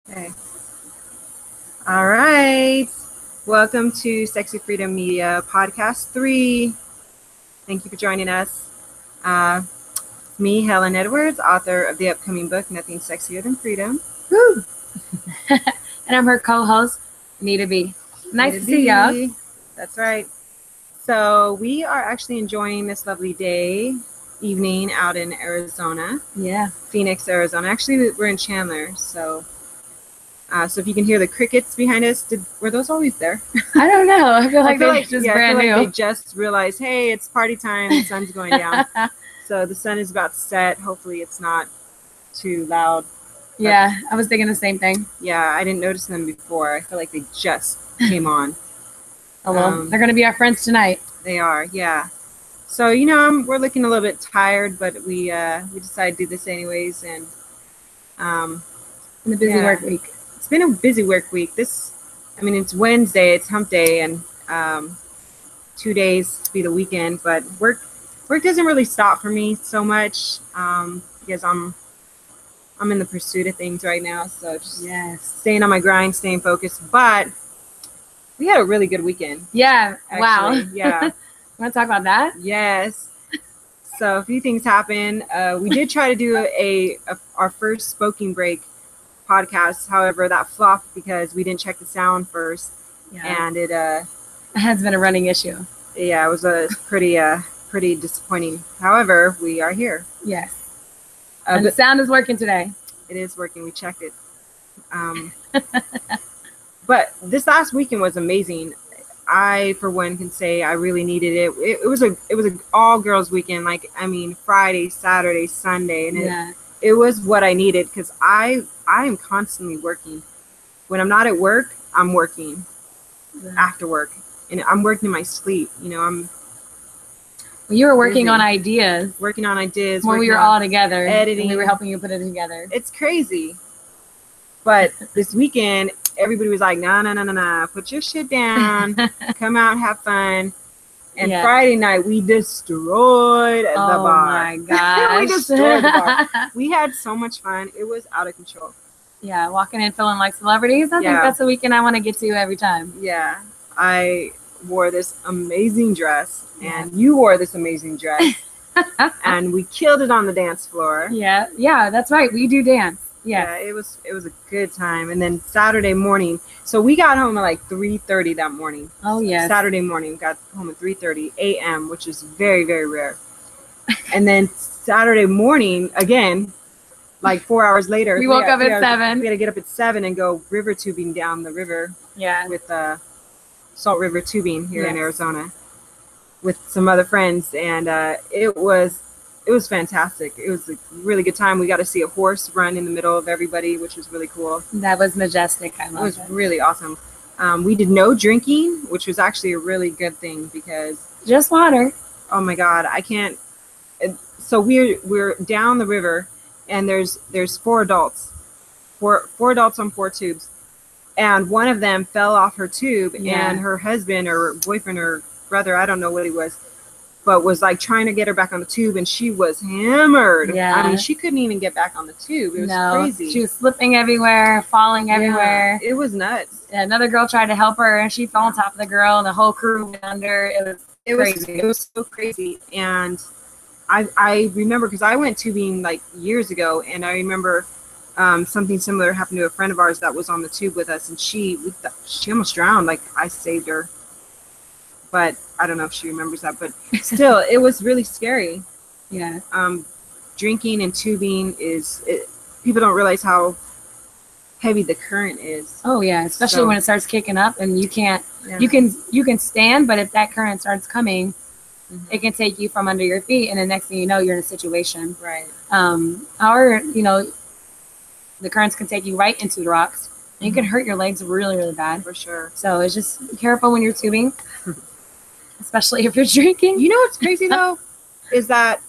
Okay. All right. Welcome to Sexy Freedom Media Podcast 3. Thank you for joining us. Me, Helen Edwards, author of the upcoming book, Nothing Sexier Than Freedom. Woo! And I'm her co-host, Nita B. Nice to see y'all. That's right. So we are actually enjoying this lovely evening out in Arizona. Yeah. Phoenix, Arizona. Actually, we're in Chandler, so if you can hear the crickets behind us, were those always there? I don't know. I feel like they're just brand new. They just realized, hey, it's party time. The sun's going down. So the sun is about to set. Hopefully it's not too loud. Yeah, I was thinking the same thing. Yeah, I didn't notice them before. I feel like they just came on. Oh, well, they're going to be our friends tonight. They are, yeah. So, we're looking a little bit tired, but we decided to do this anyways. And in a busy work week. It's been a busy work week. It's Wednesday, it's hump day, and 2 days to be the weekend. But work doesn't really stop for me so much because I'm in the pursuit of things right now. So just staying on my grind, staying focused. But we had a really good weekend. Yeah. Actually. Wow. Yeah. Want to talk about that? Yes. So a few things happened. We did try to do our first smoking break podcast. However, that flopped because we didn't check the sound first. Yeah. And it has been a running issue. Yeah, it was a pretty disappointing. However, we are here. Yes. And the sound is working today. It is working. We checked it. But this last weekend was amazing. I, for one, can say I really needed it. It was a all girls weekend. Friday, Saturday, Sunday, and it was what I needed because I am constantly working. When I'm not at work, I'm working after work, and I'm working in my sleep. You were working on ideas. Working on ideas. When we were all together. Editing. And we were helping you put it together. It's crazy. But this weekend, everybody was like, nah, put your shit down. Come out, have fun. And Friday night, we destroyed the bar. Oh, my gosh. We destroyed the bar. We had so much fun. It was out of control. Yeah, walking in feeling like celebrities. I think that's the weekend I want to get to every time. Yeah. I wore this amazing dress. And you wore this amazing dress. And we killed it on the dance floor. Yeah, that's right. We do dance. Yeah, it was a good time. And then Saturday morning, so we got home at like 3:30 that morning. Oh yeah. Saturday morning, we got home at 3:30 a.m., which is very, very rare. And then Saturday morning, again, like 4 hours later, we woke up at 7. We had to get up at 7 and go river tubing down the river. Yeah. With Salt River Tubing here in Arizona with some other friends, and it was fantastic. It was a really good time. We got to see a horse run in the middle of everybody, which was really cool. That was majestic. I loved it. It was really awesome. We did no drinking, which was actually a really good thing because just water. Oh my God, I can't. So we're down the river, and there's 4 adults, four adults on 4 tubes, and one of them fell off her tube, and her husband or boyfriend or brother, I don't know what he was, but was like trying to get her back on the tube, and she was hammered. Yeah. I mean, she couldn't even get back on the tube. It was crazy. She was slipping everywhere, falling everywhere. It was nuts. Yeah, another girl tried to help her, and she fell on top of the girl, and the whole crew went under. It was crazy. It was so crazy. And I remember, because I went tubing like years ago, and I remember something similar happened to a friend of ours that was on the tube with us, and she almost drowned. Like, I saved her. But I don't know if she remembers that. But still, it was really scary. Yeah. Drinking and tubing people don't realize how heavy the current is. Oh yeah, especially when it starts kicking up, and you can't. Yeah. You can stand, but if that current starts coming, it can take you from under your feet, and the next thing you know, you're in a situation. Right. The currents can take you right into the rocks, and you can hurt your legs really, really bad. For sure. So it's just be careful when you're tubing. Especially if you're drinking. You know what's crazy though? Is that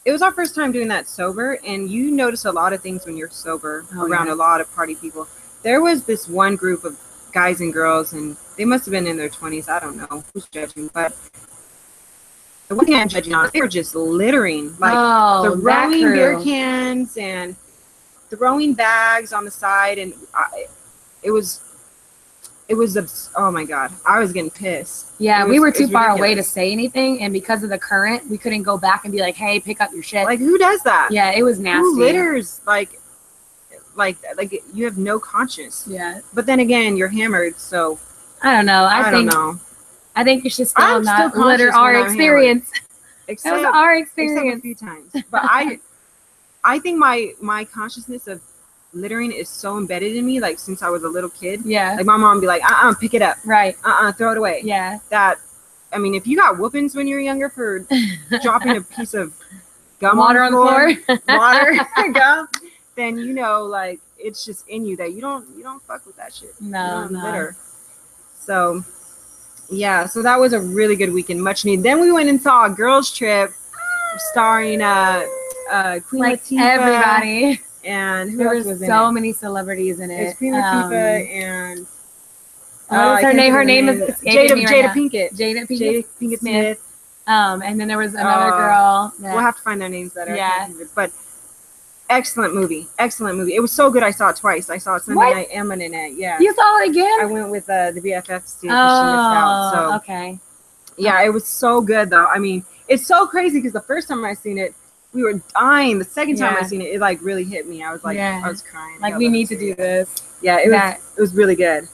it was our first time doing that sober, and you notice a lot of things when you're sober around a lot of party people. There was this one group of guys and girls, and they must have been in their 20s. I don't know who's judging, but the one thing I'm judging on, they were just littering, like throwing beer cans, and throwing bags on the side, and it was oh my God, I was getting pissed. Yeah, we were too far away to say anything, and because of the current, we couldn't go back and be like, "Hey, pick up your shit." Like, who does that? Yeah, it was nasty. Who litters like you have no conscience? Yeah. But then again, you're hammered, so I don't know. I don't know. I think you should still not litter our experience. It was our experience. A few times, but I think my consciousness of littering is so embedded in me, like since I was a little kid. Yeah. Like my mom would be like, pick it up. Right. Throw it away. Yeah. That, I mean, if you got whoopings when you were younger for dropping a piece of gum water on the floor, gum, then you know, like, it's just in you that you don't fuck with that shit. No. Litter. So yeah, so that was a really good weekend, much needed. Then we went and saw a girls trip starring Queen Latifah, everybody. And who there else was so many celebrities in it. There's Queen Latifah and what was her name? Her name is Jada Pinkett. Jada Pinkett Smith. And then there was another girl. We'll have to find their names better. Yeah. But excellent movie. It was so good. I saw it twice. I saw it Sunday night and Monday night. Yeah. You saw it again? I went with the BFFs too. She missed out. So okay. Yeah, it was so good though. I mean, it's so crazy because the first time I seen it, we were dying. The second time I seen it, it like really hit me. I was like, I was crying. Like, we need to do this. Yeah, it was really good.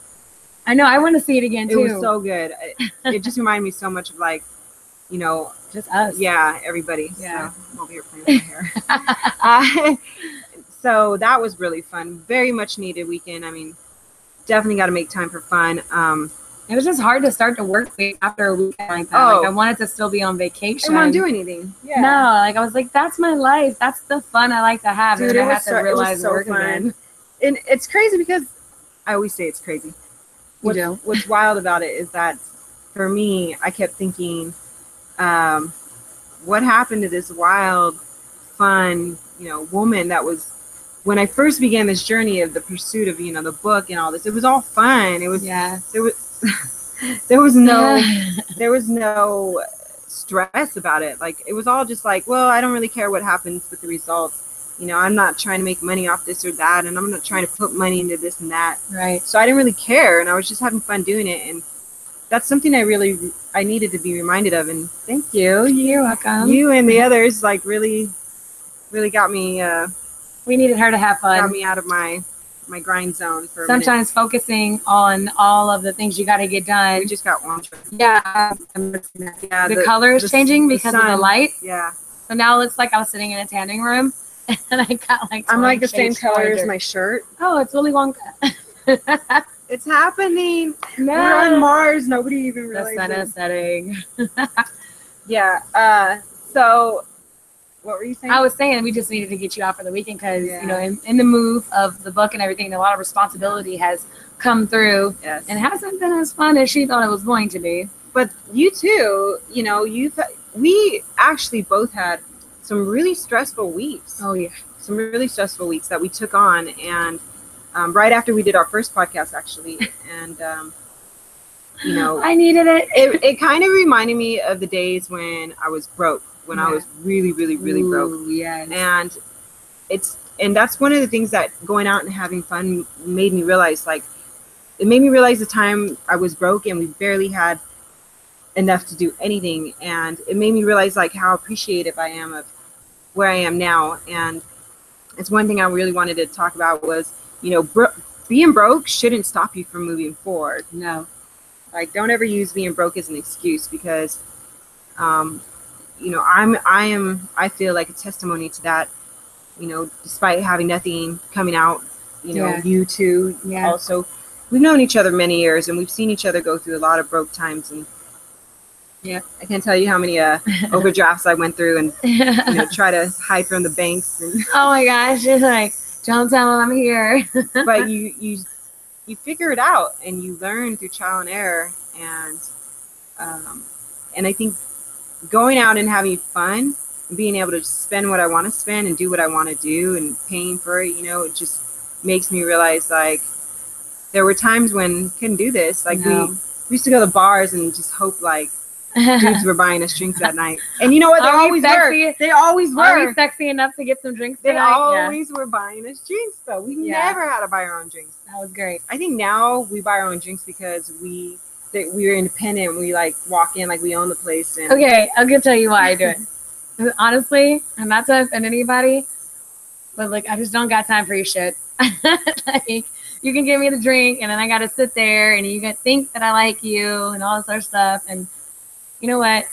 I know. I want to see it again too. It was so good. It just reminded me so much of, like, you know, just us. Yeah, everybody. Yeah, so I'm over here playing with my hair. So that was really fun. Very much needed weekend. I mean, definitely got to make time for fun. It was just hard to start the work week after a weekend like that. Like, I wanted to still be on vacation. I didn't want to do anything. Yeah. No, like, I was like, that's my life. That's the fun I like to have. Dude, and I had to realize so work fun. Again. And it's crazy because I always say it's crazy. What's wild about it is that for me, I kept thinking, what happened to this wild, fun, woman that was, when I first began this journey of the pursuit of, the book and all this, it was all fun. It was, there was no stress about it. Like, it was all just like, well, I don't really care what happens with the results. I'm not trying to make money off this or that, and I'm not trying to put money into this and that. Right. So I didn't really care, and I was just having fun doing it. And that's something I needed to be reminded of. And thank you. You're welcome. You and the others, like, really got me. We needed her to have fun. Got me out of my grind zone for sometimes focusing on all of the things you got to get done. We just got one. Yeah. The color is changing because of the light. Yeah. So now it looks like I was sitting in a tanning room and I got like, I'm like the same color as my shirt. Oh, it's Willy Wonka. It's happening. No. We're on Mars. Nobody even realized the sun is setting. Yeah. So what were you saying? I was saying we just needed to get you out for the weekend because, in the move of the book and everything, a lot of responsibility has come through. Yes. And it hasn't been as fun as she thought it was going to be. But you too, we actually both had some really stressful weeks. Oh, yeah. Some really stressful weeks that we took on. And right after we did our first podcast, actually. And, I needed it. It kind of reminded me of the days when I was broke. When I was really, really, really broke. Yes. And that's one of the things that going out and having fun made me realize, like, it made me realize the time I was broke and we barely had enough to do anything. And it made me realize, like, how appreciative I am of where I am now. And it's one thing I really wanted to talk about was, being broke shouldn't stop you from moving forward. No. Like, don't ever use being broke as an excuse because, I feel like a testimony to that, despite having nothing coming out, you two also, we've known each other many years and we've seen each other go through a lot of broke times. And I can't tell you how many overdrafts I went through and try to hide from the banks. And oh my gosh. It's like, don't tell them I'm here. But you figure it out and you learn through trial and error. And I think going out and having fun, and being able to spend what I want to spend and do what I want to do and paying for it, it just makes me realize, like, there were times when I couldn't do this. Like, we used to go to bars and just hope, like, dudes were buying us drinks that night. And you know what? They always were. They always were. Are we sexy enough to get some drinks tonight? They always were buying us drinks, though. We never had to buy our own drinks. That was great. I think now we buy our own drinks because we're independent. We like walk in like we own the place. And okay, I'll tell you why I do it. Honestly, I'm not to offend anybody, but like I just don't got time for your shit. Like you can give me the drink, and then I got to sit there, and you can think that I like you, and all this other stuff. And you know what?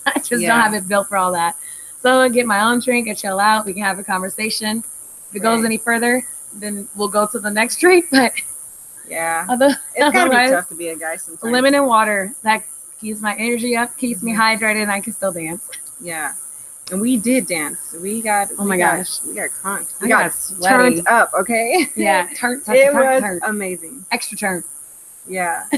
I just don't have it built for all that. So I get my own drink and chill out. We can have a conversation. If it goes any further, then we'll go to the next drink. But yeah, it's gotta be tough to be a guy sometimes. Lemon and water, that keeps my energy up, keeps me hydrated, and I can still dance. Yeah. And we did dance. We got crunked. We got turned up, okay? Yeah, it was amazing. Extra turn. Yeah.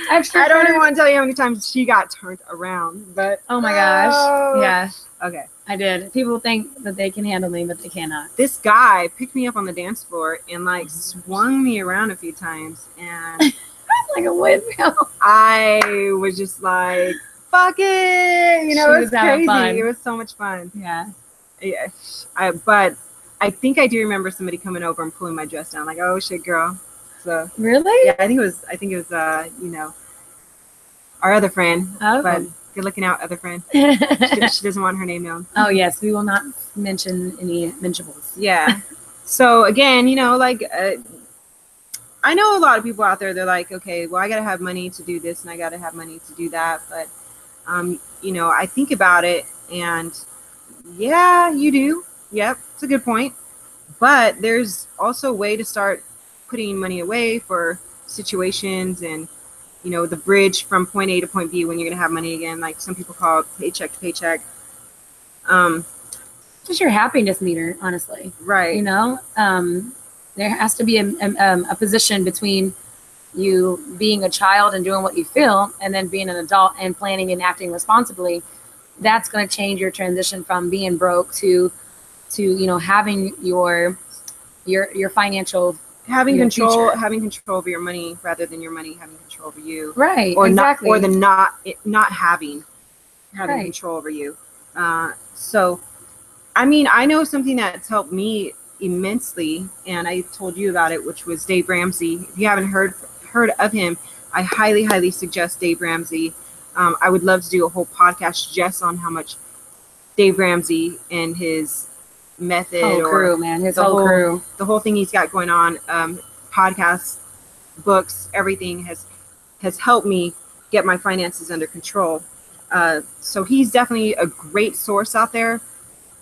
Extra I don't even want to tell you how many times she got turned around, but oh my gosh. Yeah. Okay. I did. People think that they can handle me, but they cannot. This guy picked me up on the dance floor and like swung me around a few times, and like a windmill. I was just like, fuck it, you know, it was crazy. Fun. It was so much fun. Yeah. But I think I do remember somebody coming over and pulling my dress down, like, oh shit, girl. So really? Yeah, I think it was you know, our other friend. Oh. But good looking out, other friend. She doesn't want her name known. Oh yes, we will not mention any mentionables. Yeah. So again, you know, like I know a lot of people out there. They're like, okay, well, I gotta have money to do this, and I gotta have money to do that, but you know, I think about it, and yeah, you do. Yep, it's a good point. But there's also a way to start putting money away for situations, and you know, the bridge from point A to point B when you're gonna have money again. Like some people call it paycheck to paycheck. Just your happiness meter, honestly. Right. You know, there has to be a position between you being a child and doing what you feel, and then being an adult and planning and acting responsibly. That's going to change your transition from being broke to you know, having your financial control over your money rather than your money having control over you. Right. Or exactly. not having right. control over you. So, I mean, I know something that's helped me immensely, and I told you about it, which was Dave Ramsey. If you haven't heard of him, I highly suggest Dave Ramsey. I would love to do a whole podcast just on how much Dave Ramsey and his method, whole crew, man, his whole crew, the whole thing he's got going on, podcasts, books, everything has helped me get my finances under control. So he's definitely a great source out there.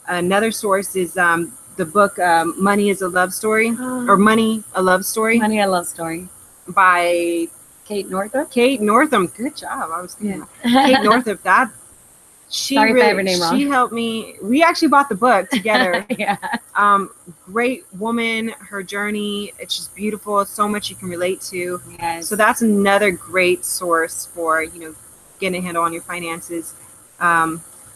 Another source is the book Money is a Love Story, or Money, a Love Story. Money, a Love Story by Kate Northrup. Good job. I was thinking Kate Northrup. She helped me. We actually bought the book together. Yeah. Great woman. Her journey, it's just beautiful. So much you can relate to. Yes. So that's another great source for, you know, getting a handle on your finances.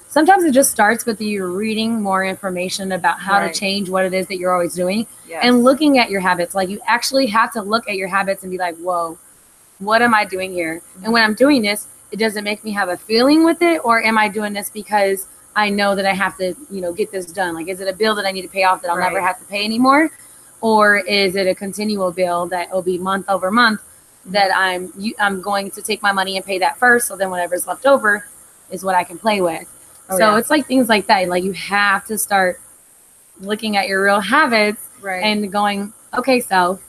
Sometimes it just starts with you reading more information about how to change what it is that you're always doing, and looking at your habits. Like, you actually have to look at your habits and be like, whoa, what am I doing here? And when I'm doing this, it doesn't make me have a feeling with it, or am I doing this because I know that I have to, you know, get this done? Like, is it a bill that I need to pay off that I'll never have to pay anymore? Or is it a continual bill that will be month over month that I'm going to take my money and pay that first, so then whatever's left over is what I can play with? It's like things like that. Like, you have to start looking at your real habits and going, okay, so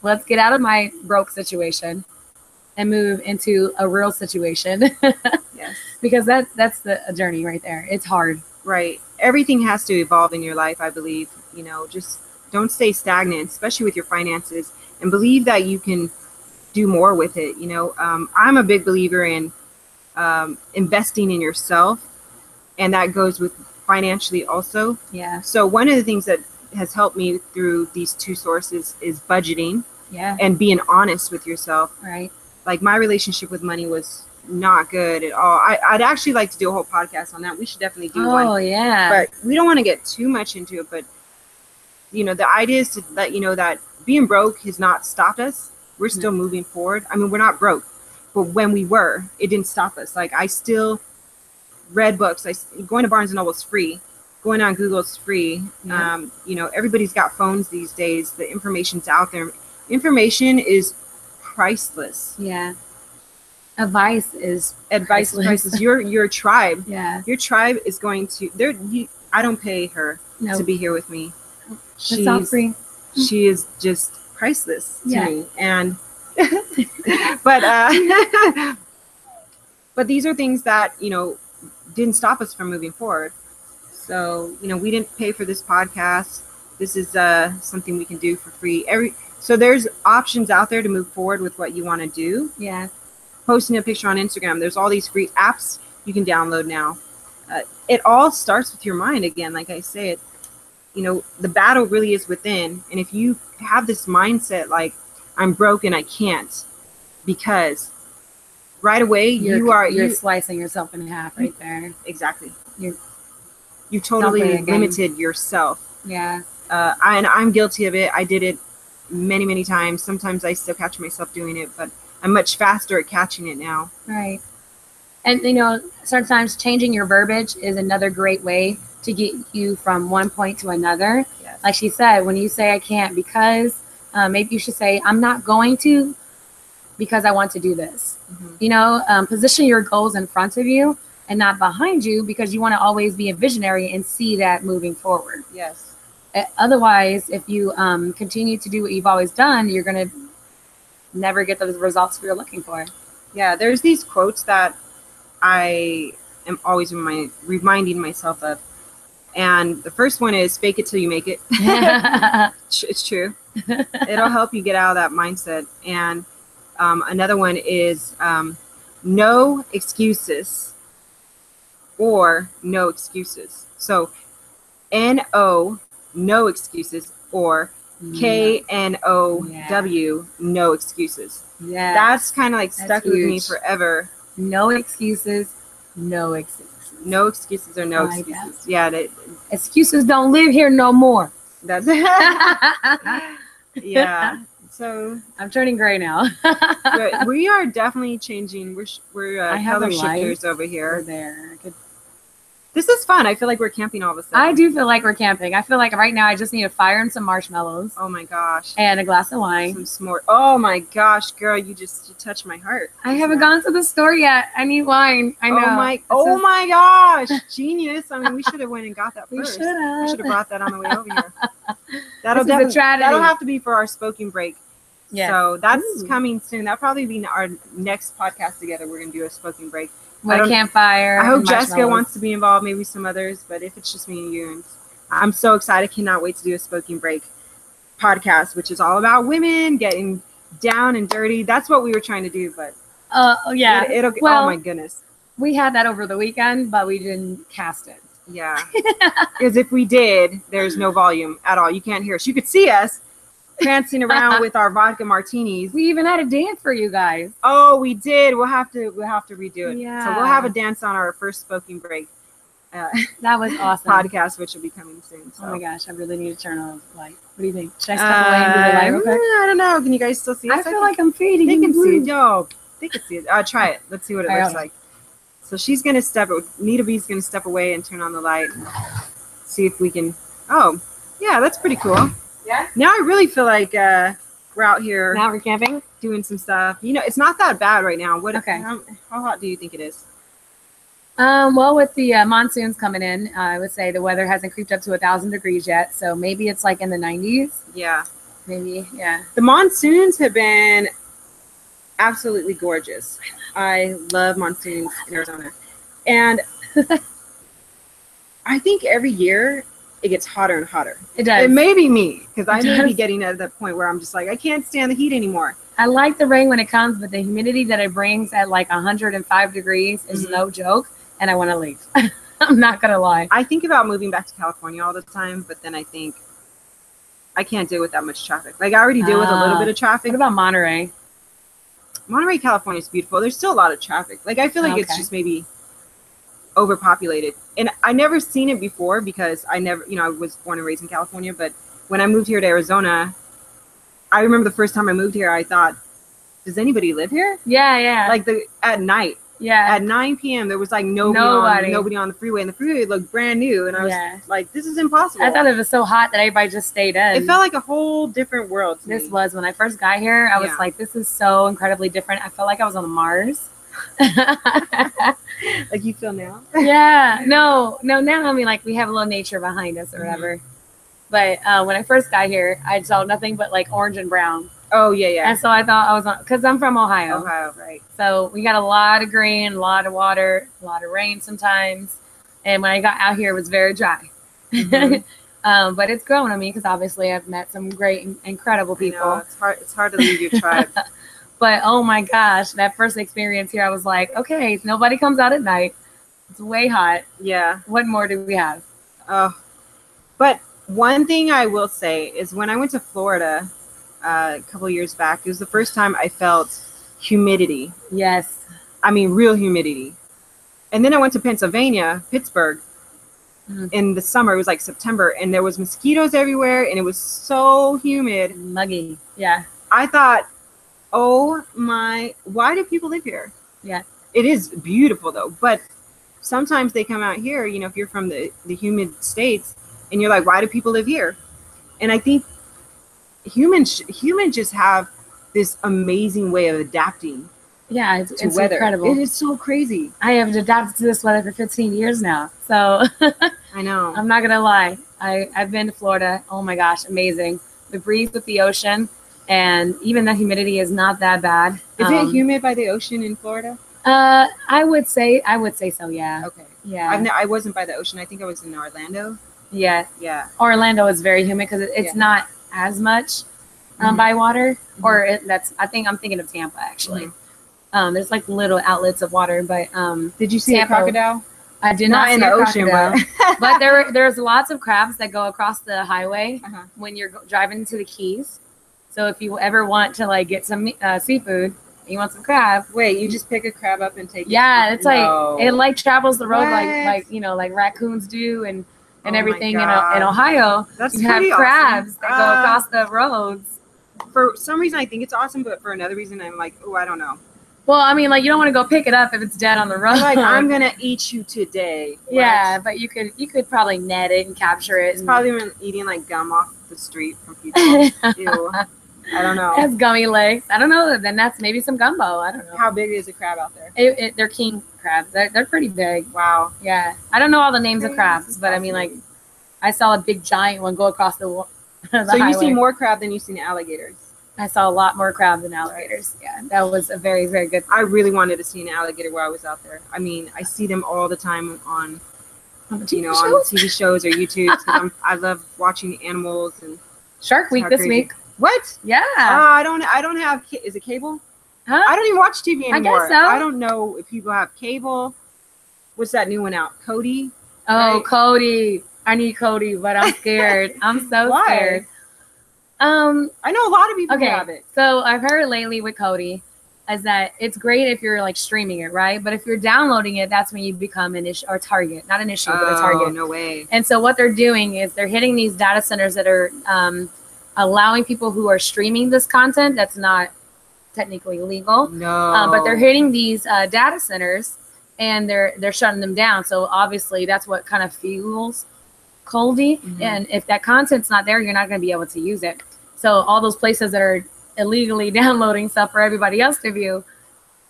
let's get out of my broke situation and move into a real situation. Yes. Because that's a journey right there. It's hard. Right. Everything has to evolve in your life, I believe. You know, just don't stay stagnant, especially with your finances, and believe that you can do more with it. You know, I'm a big believer in investing in yourself, and that goes with financially also. Yeah. So one of the things that has helped me through these two sources is budgeting. Yeah. And being honest with yourself. Right. Like, my relationship with money was not good at all. I'd actually like to do a whole podcast on that. We should definitely do one. Oh, yeah. But we don't want to get too much into it. But, you know, the idea is to let you know that being broke has not stopped us. We're still moving forward. I mean, we're not broke. but when we were, it didn't stop us. Like, I still read books. Going to Barnes and Noble is free. Going on Google is free. Yeah. Everybody's got phones these days. The information's out there. Information is priceless. Yeah. Advice is priceless. Your tribe. Yeah. Your tribe is going to. I don't pay her to be here with me. She's all free. She is just priceless to me. And but these are things that didn't stop us from moving forward. So we didn't pay for this podcast. This is something we can do for free. So there's options out there to move forward with what you want to do. Yeah. Posting a picture on Instagram. There's all these free apps you can download now. It all starts with your mind again. Like I said, the battle really is within. And if you have this mindset, like, I'm broken, I can't, because right away you're slicing yourself in half right there. Exactly. You totally limited yourself. Yeah. And I'm guilty of it. I did it many, many times. Sometimes I still catch myself doing it, but I'm much faster at catching it now. Right. And, sometimes changing your verbiage is another great way to get you from one point to another. Yes. Like she said, when you say I can't because, maybe you should say I'm not going to because I want to do this. Mm-hmm. Position your goals in front of you and not behind you, because you want to always be a visionary and see that moving forward. Yes. Otherwise, if you continue to do what you've always done, you're going to never get those results you're looking for. Yeah, there's these quotes that I am always reminding myself of. And the first one is fake it till you make it. It's true. It'll help you get out of that mindset. And another one is no excuses or no excuses. So N-O, no excuses, or K-N-O-W, no excuses. Yeah. That's kind of like stuck with me forever. No excuses, no excuses. No excuses or no excuses. Yeah. Excuses don't live here no more. That's yeah. So I'm turning gray now. We are definitely changing. We're color shifters over here. There. This is fun. I feel like we're camping all of a sudden. I do feel like we're camping. I feel like right now I just need a fire and some marshmallows. Oh my gosh. And a glass of wine. Some s'more. Oh my gosh, girl, you touched my heart. I haven't gone to the store yet. I need wine. I know. Oh my gosh. Genius. I mean, we should have went and got that first. We should have brought that on the way over here. That'll have to be for our smoking break. Yeah. So that's coming soon. That'll probably be our next podcast together. We're going to do a smoking break. With a campfire. I hope Jessica wants to be involved, maybe some others, but if it's just me and you, I'm so excited. Cannot wait to do a smoking break podcast, which is all about women getting down and dirty. That's what we were trying to do, but yeah. Oh my goodness. We had that over the weekend, but we didn't cast it. Yeah. Because if we did, there's no volume at all. You can't hear us. You could see us prancing around with our vodka martinis. We even had a dance for you guys. Oh, we did. We'll have to redo it. Yeah. So we'll have a dance on our first smoking break. That was awesome. Podcast, which will be coming soon. So. Oh my gosh, I really need to turn on the light. What do you think? Should I step away and do the light real quick? I don't know. Can you guys still see us? I feel like I'm fading. They can see it. Yo, they can see it. Try it. Let's see what it looks like. So she's gonna Nita B's gonna step away and turn on the light. See if we can. Oh, yeah, that's pretty cool. Yeah. Now I really feel like we're out here. Now we're camping, doing some stuff. It's not that bad right now. Okay. How hot do you think it is? Well, with the monsoons coming in, I would say the weather hasn't creeped up to 1,000 degrees yet. So maybe it's like in the 90s. Yeah. Maybe. Yeah. The monsoons have been absolutely gorgeous. I love monsoons in Arizona, and I think every year it gets hotter and hotter. It does. It may be me, because I may be getting at that point where I'm just like, I can't stand the heat anymore. I like the rain when it comes, but the humidity that it brings at like 105 degrees is no joke, and I want to leave. I'm not going to lie. I think about moving back to California all the time, but then I think I can't deal with that much traffic. Like, I already deal with a little bit of traffic. What about Monterey? Monterey, California is beautiful. There's still a lot of traffic. Like, I feel like it's just maybe overpopulated. And I never seen it before because I was born and raised in California. But when I moved here to Arizona, I remember the first time I moved here, I thought, does anybody live here? Yeah, yeah. Like at night. Yeah. At 9 p.m. there was like nobody on the freeway, and the freeway looked brand new, and I was like, this is impossible. I thought it was so hot that everybody just stayed in. It felt like a whole different world to me. Was when I first got here. I was like, this is so incredibly different. I felt like I was on Mars. Like you feel now? Yeah. No, now I mean, like, we have a little nature behind us or whatever. But when I first got here, I saw nothing but like orange and brown. Oh, yeah. And so I thought I was on, because I'm from Ohio. Ohio, right. So we got a lot of green, a lot of water, a lot of rain sometimes. And when I got out here, it was very dry. But it's grown on me because obviously I've met some great, incredible people. I know, it's hard to leave your tribe. But oh my gosh, that first experience here, I was like, okay, nobody comes out at night. It's way hot. Yeah. What more do we have? But one thing I will say is when I went to Florida a couple years back, it was the first time I felt humidity. Yes. I mean, real humidity. And then I went to Pittsburgh, in the summer. It was like September, and there was mosquitoes everywhere, and it was so humid. Muggy. Yeah. I thought, oh my, why do people live here? Yeah. It is beautiful though, but sometimes they come out here, you know, if you're from the humid states, and you're like, why do people live here? And I think humans just have this amazing way of adapting. Yeah, it's weather. Incredible. It is so crazy. I have adapted to this weather for 15 years now. So I know. I'm not gonna lie. I've been to Florida. Oh my gosh, amazing. We breathe with the ocean, and even the humidity is not that bad. Is it humid by the ocean in Florida? I would say so. Yeah. Okay. Yeah. I wasn't by the ocean. I think I was in Orlando. Yeah. Yeah. Orlando is very humid because it's not as much by water. Or I think I'm thinking of Tampa actually. There's like little outlets of water, but did you see Tampa, a crocodile? I did not see in the ocean, but there's lots of crabs that go across the highway when you're driving to the Keys. So if you ever want to like get some seafood, you want some crab. Wait, you just pick a crab up and take it? Yeah, it's like it like travels the road like you know, like raccoons do and everything in Ohio. That's you have crabs that go across the roads. For some reason I think it's awesome, but for another reason I'm like, oh, I don't know. Well, I mean, like, you don't want to go pick it up if it's dead on the road. Like, I'm gonna eat you today. Yeah, but you could probably net it and capture it. It's probably been eating like gum off the street from people. Ew. I don't know. That's gummy legs. I don't know. Then that's maybe some gumbo. I don't know. How big is a crab out there? They're king crabs. They're pretty big. Wow. Yeah. I don't know all the names of crabs, but I mean, like, I saw a big giant one go across the So highway. You see more crab than you've seen alligators. I saw a lot more crab than alligators. Yeah, that was a very, very good. I really wanted to see an alligator while I was out there. I mean, I see them all the time on TV shows or YouTube. I love watching animals and Shark Week this week. What? Yeah. I don't have. Is it cable? Huh? I don't even watch TV anymore. I guess so. I don't know if people have cable. What's that new one out? Cody. Oh, right? Cody. I need Cody, but I'm scared. I'm so scared. I know a lot of people who have it. So I've heard lately with Cody is that it's great if you're like streaming it, right? But if you're downloading it, that's when you become an issue or target, not an issue, but a target. No way. And so what they're doing is they're hitting these data centers that are allowing people who are streaming this content that's not technically legal. No. But they're hitting these data centers and they're shutting them down. So obviously that's what kind of fuels Coldy. And if that content's not there, you're not going to be able to use it. So all those places that are illegally downloading stuff for everybody else to view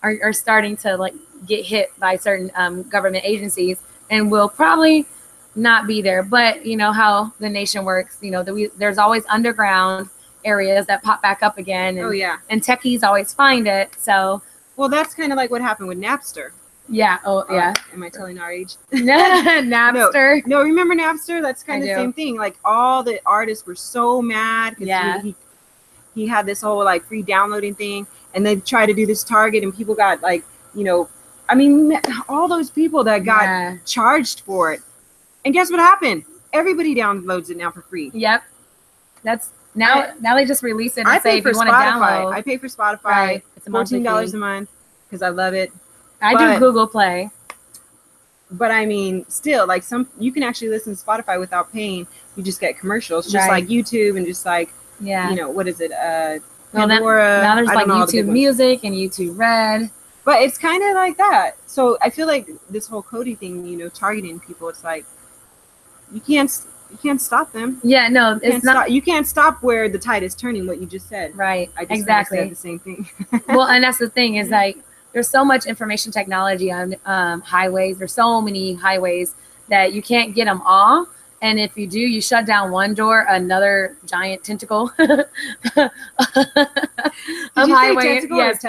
are starting to like get hit by certain government agencies and will probably not be there. But you know how the nation works, you know, there's always underground areas that pop back up again. And, and techies always find it. So, well, that's kind of like what happened with Napster. Yeah. Oh, yeah. Am I telling our age? Napster. No, remember Napster? That's kind of the same thing. Like all the artists were so mad because he had this whole like free downloading thing, and they tried to do this target, and people got like, you know, I mean, all those people that got charged for it. And guess what happened? Everybody downloads it now for free. Yep. That's now they just release it and say if you want to download. I pay for Spotify. Right. It's $14 a month because I love it. I do Google Play. But I mean, still, like you can actually listen to Spotify without paying. You just get commercials, just like YouTube and just like, you know, what is it? Pandora. Now there's like YouTube Music and YouTube Red. But it's kind of like that. So I feel like this whole Cody thing, you know, targeting people, it's like you can't stop them. Yeah, no, it's not. You can't stop where the tide is turning. What you just said, right? I just exactly said the same thing. Well, and that's the thing is like there's so much information technology on highways. There's so many highways that you can't get them all. And if you do, you shut down one door, another giant tentacle of highway. Yes,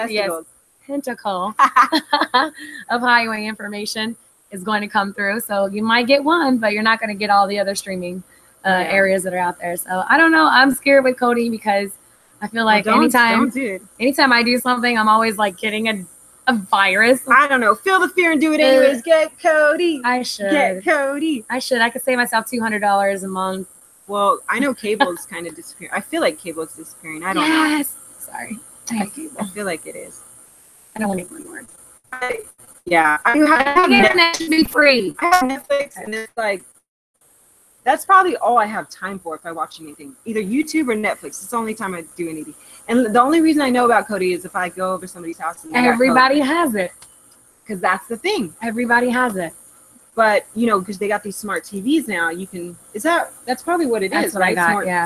tentacle of highway information is going to come through. So you might get one, but you're not going to get all the other streaming areas that are out there. So I don't know. I'm scared with Cody because I feel like anytime I do something, I'm always like getting a virus. I don't know. Feel the fear and do it anyways. Get Cody. I should. Get Cody. I should. I could save myself $200 a month. Well, I know cable's kind of disappearing. I feel like cable's disappearing. I don't know. Sorry. I have cable. I feel like it is. I don't want any more. I have Netflix should be free. I have Netflix, and it's like that's probably all I have time for if I watch anything. Either YouTube or Netflix. It's the only time I do anything. And the only reason I know about Cody is if I go over somebody's house. And everybody has it. Because that's the thing. Everybody has it. But, you know, because they got these smart TVs now, you can, that's probably what it is, right?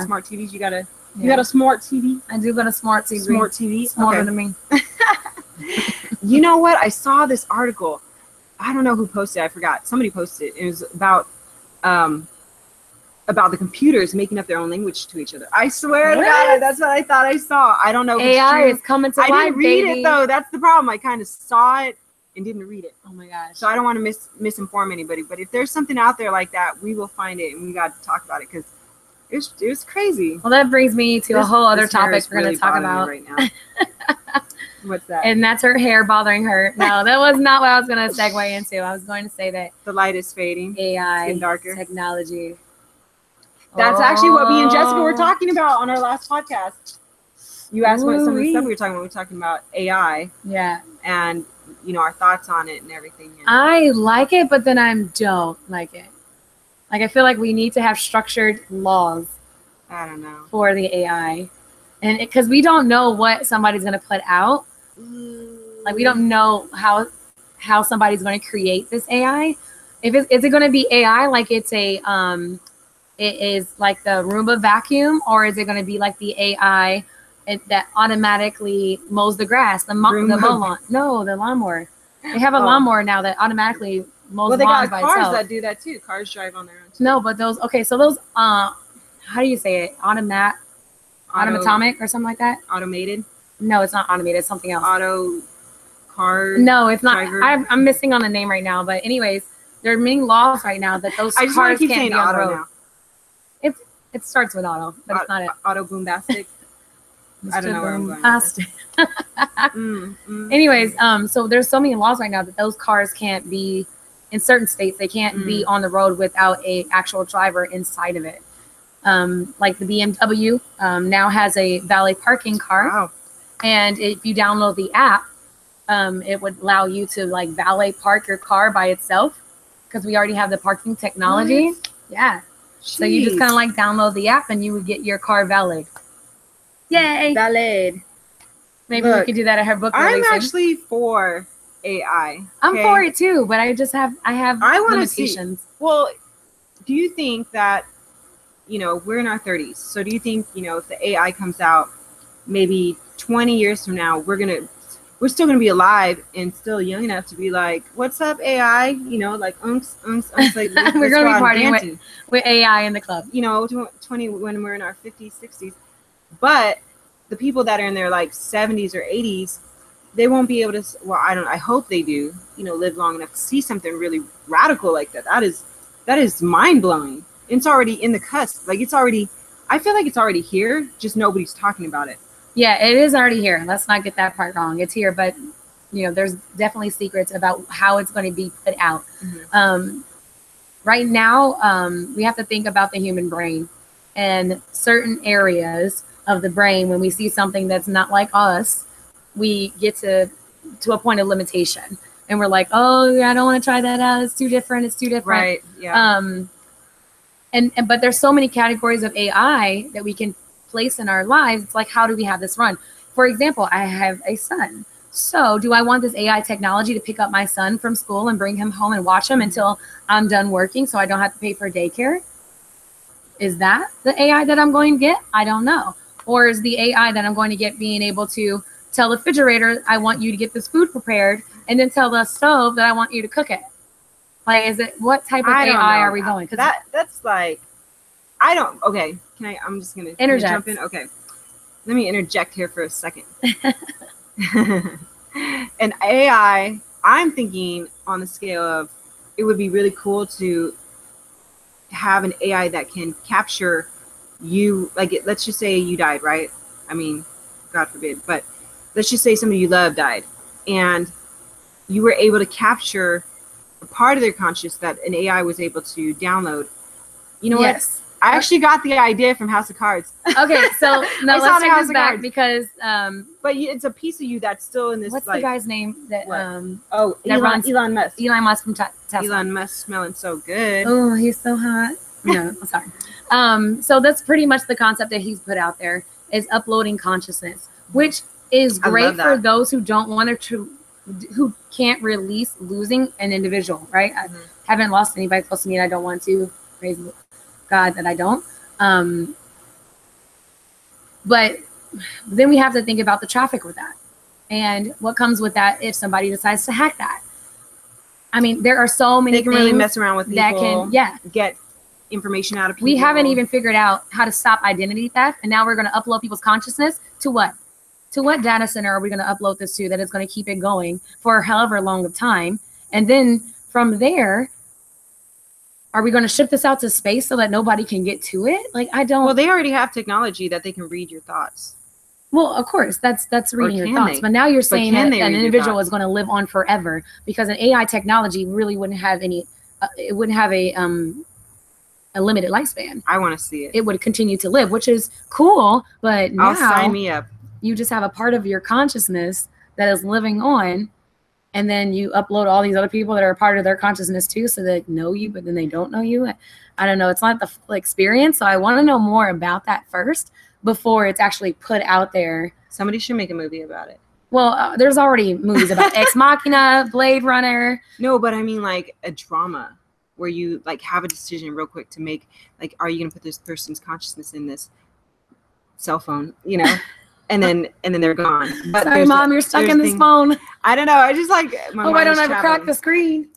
Smart TVs, you got a smart TV? I do got a smart TV. Smart TV? Smarter than me. You know what? I saw this article. I don't know who posted it. I forgot. Somebody posted it. It was about the computers making up their own language to each other. I swear to God, that's what I thought I saw. I don't know if AI is coming to life, I didn't read it, though. That's the problem. I kind of saw it and didn't read it. Oh, my gosh. So I don't want to misinform anybody. But if there's something out there like that, we will find it, and we got to talk about it because it was crazy. Well, that brings me to a whole other topic we're going to talk about right now. What's that? And that's her hair bothering her. No, that was not what I was going to segue into. I was going to say that the light is fading. AI, it's darker. Technology. That's actually what me and Jessica were talking about on our last podcast. You asked what some of the stuff we were talking about. We were talking about AI. Yeah. And, you know, our thoughts on it and everything. I like it, but then I don't like it. Like, I feel like we need to have structured laws. I don't know. For the AI. And because we don't know what somebody's going to put out. Like, we don't know how somebody's going to create this AI. Is it going to be AI like it's it is like the Roomba vacuum, or is it going to be like the AI that automatically mows the grass, the lawn? No, the lawnmower. They have a lawnmower now that automatically mows lawns by itself. Well, they got cars that do that too. Cars drive on their own too. No, but those how do you say it? Automatic or something like that? Automated? No, it's not automated. It's something else. Car. No, it's not. I'm missing on the name right now. But anyways, there are many laws right now that those cars can't be on the road. Now. It starts with auto, but it's not it. Auto boombastic. I don't know where I'm going. Anyways, so there's so many laws right now that those cars can't be in certain states. They can't be on the road without a actual driver inside of it. Like the BMW now has a valet parking car. Wow. And if you download the app, it would allow you to like valet park your car by itself because we already have the parking technology. What? Yeah. Jeez. So you just kind of like download the app and you would get your car valeted. Yay. Valeted. Maybe we could do that at her book releasing. I'm actually for AI. I'm for it too, but I have limitations. Well, do you think that, you know, we're in our 30s. So do you think, you know, if the AI comes out maybe 20 years from now, we're still going to be alive and still young enough to be like, what's up, AI? You know, like, unks. Like, we're going to be partying with AI in the club. You know, 20 when we're in our 50s, 60s. But the people that are in their, like, 70s or 80s, they won't be able to, well, I hope they do, you know, live long enough to see something really radical like that. That is mind-blowing. It's already in the cusp. Like, I feel like it's already here, just nobody's talking about it. Yeah, it is already here. Let's not get that part wrong. It's here, but you know, there's definitely secrets about how it's going to be put out. Mm-hmm. Right now, we have to think about the human brain and certain areas of the brain. When we see something that's not like us, we get to a point of limitation, and we're like, "Oh, I don't want to try that out. It's too different. It's too different." Right. Yeah. But there's so many categories of AI that we can place in our lives, it's like, how do we have this run? For example, I have a son. So do I want this AI technology to pick up my son from school and bring him home and watch him until I'm done working so I don't have to pay for daycare? Is that the AI that I'm going to get? I don't know. Or is the AI that I'm going to get being able to tell the refrigerator, I want you to get this food prepared, and then tell the stove that I want you to cook it? Like, is it, what type of AI are we going? Because that's like, I don't, okay. I'm just going to jump in. Okay. Let me interject here for a second. An AI, I'm thinking on the scale of, it would be really cool to have an AI that can capture you, like, let's just say you died, right? I mean, God forbid, but let's just say somebody you love died, and you were able to capture a part of their conscious that an AI was able to download. You know what? I actually got the idea from House of Cards. Okay, so no, let's take this back because but it's a piece of you that's still in this. What's the guy's name that Elon Musk. Elon Musk from Tesla. Elon Musk smelling so good. Oh, he's so hot. No, I'm sorry. So that's pretty much the concept that he's put out there, is uploading consciousness, which is great for those who don't want to, who can't release losing an individual, right? I haven't lost anybody close to me, and I don't want to. Praise God that I don't. But then we have to think about the traffic with that, and what comes with that if somebody decides to hack that. I mean, there are so many things really mess around with people that can get information out of people. We haven't even figured out how to stop identity theft, and now we're going to upload people's consciousness to what? To what data center are we going to upload this to that is going to keep it going for however long of time? And then from there, are we going to ship this out to space so that nobody can get to it? Like, I don't. Well, they already have technology that they can read your thoughts. Well, of course, that's reading your thoughts. But now you're saying that an individual is going to live on forever, because an AI technology really wouldn't have any. It wouldn't have a limited lifespan. I want to see it. It would continue to live, which is cool. But now, sign me up. You just have a part of your consciousness that is living on, and then you upload all these other people that are a part of their consciousness too, so they know you, but then they don't know you. I don't know. It's not the full experience, so I want to know more about that first before it's actually put out there. Somebody should make a movie about it. Well, there's already movies about Ex Machina, Blade Runner. No, but I mean like a drama where you like have a decision real quick to make, like, are you going to put this person's consciousness in this cell phone, you know? And then they're gone. But sorry, Mom, you're stuck in this phone. I don't know. I just like my I don't ever crack the screen.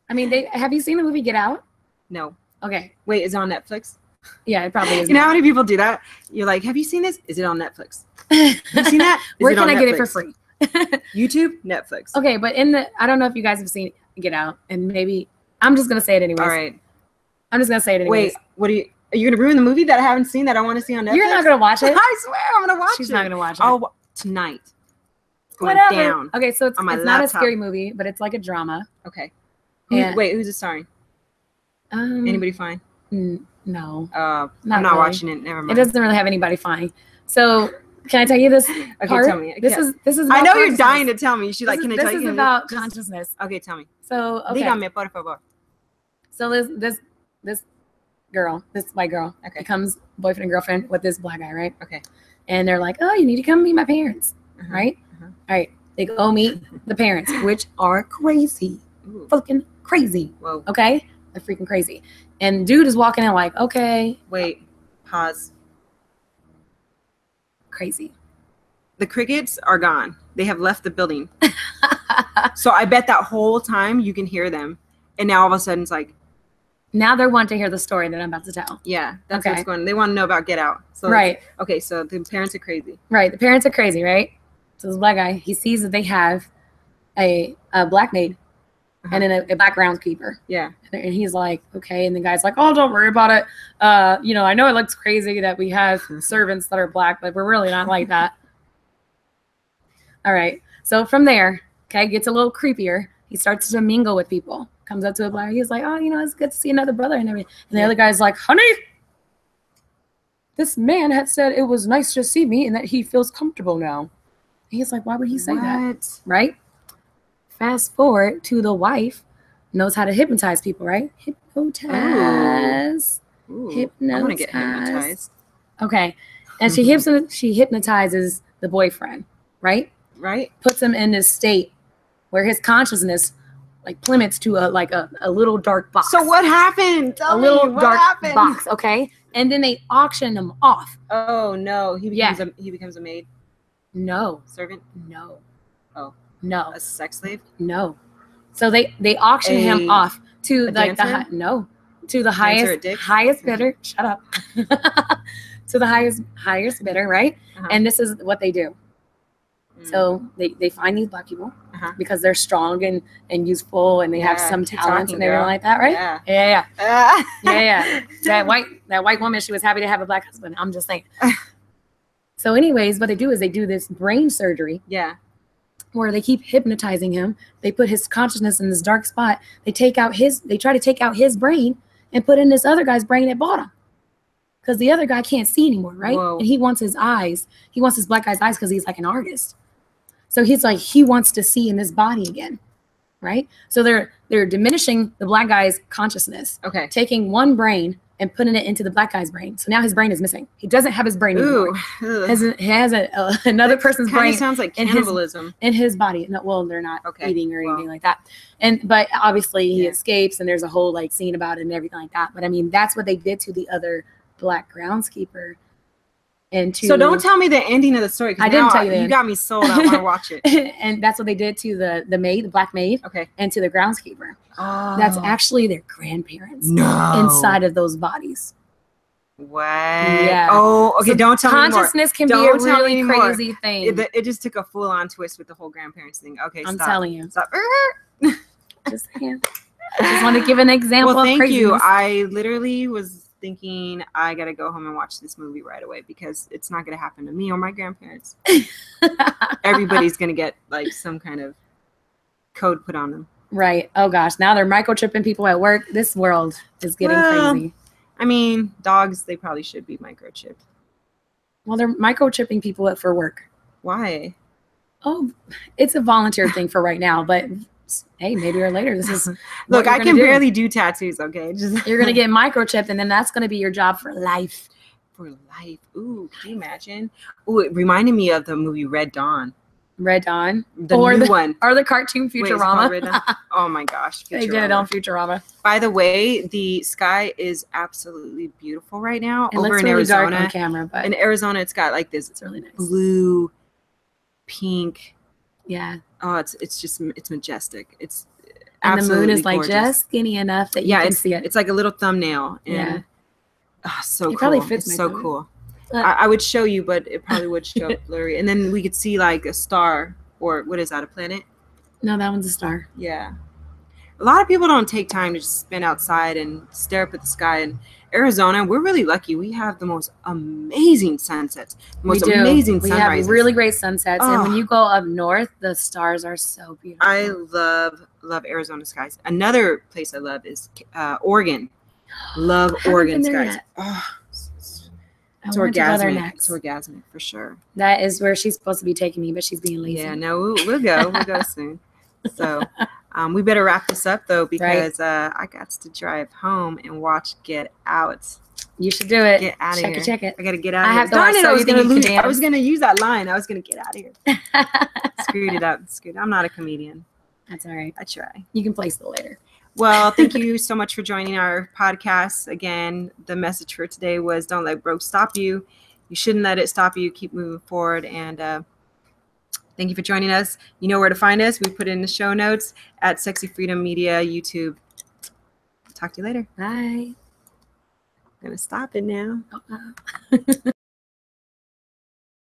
I mean, have you seen the movie Get Out? No. Okay. Wait, is it on Netflix? Yeah, it probably is. You know how many people do that? You're like, have you seen this? Is it on Netflix? Have you seen that? Where can I get it for free? YouTube, Netflix. Okay, but I don't know if you guys have seen Get Out, and maybe I'm just gonna say it anyways. All right. I'm just gonna say it anyways. Wait, are you gonna ruin the movie that I haven't seen that I want to see on Netflix? You're not gonna watch it. I swear I'm gonna watch it. She's not gonna watch it. Oh, tonight. Whatever. Down. Okay, so it's not a scary movie, but it's like a drama. Okay. Wait, who's it starring? Anybody fine? No. I'm not watching it. Never mind. It doesn't really have anybody fine. So can I tell you this? Okay, part? tell me. This is. I know you're dying to tell me. She's like, can I tell you? This is about consciousness. Okay, tell me. So okay. Dígame, por favor. So this girl, this white girl, becomes boyfriend and girlfriend with this black guy, right? Okay. And they're like, oh, you need to come meet my parents, right? All right. They go meet the parents, which are crazy. Ooh. Fucking crazy. Whoa. Okay? They're freaking crazy. And dude is walking in like, okay. Wait. Pause. Crazy. The crickets are gone. They have left the building. So I bet that whole time you can hear them. And now all of a sudden it's like. Now they want to hear the story that I'm about to tell. Yeah. That's what's going on. They want to know about Get Out. So right. Okay. So the parents are crazy. Right. The parents are crazy, right? So this black guy, he sees that they have a black maid. And then a black groundskeeper. Yeah. And he's like, okay. And the guy's like, oh, don't worry about it. I know it looks crazy that we have servants that are black, but we're really not like that. All right. So from there, okay, gets a little creepier. He starts to mingle with people. Comes up to a black. He's like, oh, it's good to see another brother and everything. And the other guy's like, honey, this man had said it was nice to see me and that he feels comfortable now. And he's like, why would he say that? Right? Fast forward to the wife knows how to hypnotize people, right? Hypnotize. Ooh. I want to get hypnotized. Okay. And she hypnotizes the boyfriend, right? Right. Puts him in this state where his consciousness like plummets to a little dark box. So what happened? Tell me what dark happened. Box, okay? And then they auction him off. Oh no, he becomes a maid. No. Servant? No. Oh. No. A sex slave? No. So they auction him off to like dancer? To the highest bidder. Shut up. To the highest bidder, right? And this is what they do. So they find these black people because they're strong and useful and they have some talents and everything like that, right? Yeah. That white woman, she was happy to have a black husband. I'm just saying. So anyways, what they do is they do this brain surgery. Yeah. Where they keep hypnotizing him. They put his consciousness in this dark spot. They try to take out his brain and put in this other guy's brain at bottom. Because the other guy can't see anymore, right? Whoa. And he wants his eyes. He wants his black guy's eyes because he's like an artist. So he's like, he wants to see in this body again, right? So they're diminishing the black guy's consciousness. Okay. Taking one brain and putting it into the black guy's brain. So now his brain is missing. He doesn't have his brain anymore. He has another person's brain. It sounds like cannibalism. In his body. No, well, they're not eating or anything like that. But obviously he escapes and there's a whole like scene about it and everything like that. But I mean, that's what they did to the other black groundskeeper. So don't tell me the ending of the story. I didn't tell you. You got me sold. I want to watch it. And that's what they did to the maid, the black maid. Okay. And to the groundskeeper. Oh. That's actually their grandparents. No. Inside of those bodies. What? Yeah. Oh, okay. So don't tell me more. Consciousness can be a really crazy thing. It just took a full-on twist with the whole grandparents thing. Okay, I'm telling you. Stop. Just saying. I just want to give an example. Well, thank of you. I literally was thinking I gotta go home and watch this movie right away because it's not gonna happen to me or my grandparents. Everybody's gonna get like some kind of code put on them. Right. Oh gosh. Now they're microchipping people at work. This world is getting crazy. I mean, dogs, they probably should be microchipped. Well, they're microchipping people for work. Why? Oh, it's a volunteer thing for right now, but hey, maybe or later this is look, I can barely do tattoos, okay? You're gonna get microchipped and then that's gonna be your job for life. For life. Ooh, can you imagine? Ooh, it reminded me of the movie Red Dawn. Red Dawn? The new one. Or the cartoon Futurama. Wait, oh my gosh. They did it on Futurama. By the way, the sky is absolutely beautiful right now. It looks in really Arizona. Dark on camera, but in Arizona, it's got like this. It's really nice. Blue, pink. Yeah. Oh, it's majestic. It's and the moon is like gorgeous. Just skinny enough that you can see it. It's like a little thumbnail. And, so cool. Probably fits it's so cool. I would show you, but it probably would show up blurry. And then we could see like a star, or what is that, a planet? No, that one's a star. Yeah. A lot of people don't take time to just spend outside and stare up at the sky. In Arizona, we're really lucky. We have the most amazing sunsets. Amazing sunrises. We have really great sunsets. And when you go up north, the stars are so beautiful. I love Arizona skies. Another place I love is Oregon. Love Oregon skies. It's orgasmic. It's orgasmic for sure. That is where she's supposed to be taking me, but she's being lazy. Yeah, no, we'll go. We'll go soon. So we better wrap this up though, because I got to drive home and watch Get Out. You should do it. Get out of here. Check it. I gotta get out of here. Darn it, I was gonna use that line. I was gonna get out of here. Screwed it up. I'm not a comedian. That's all right. I try. You can play still later. Well, thank you so much for joining our podcast. Again, the message for today was don't let broke stop you. You shouldn't let it stop you. Keep moving forward. And thank you for joining us. You know where to find us. We put it in the show notes at Sexy Freedom Media YouTube. Talk to you later. Bye. I'm going to stop it now.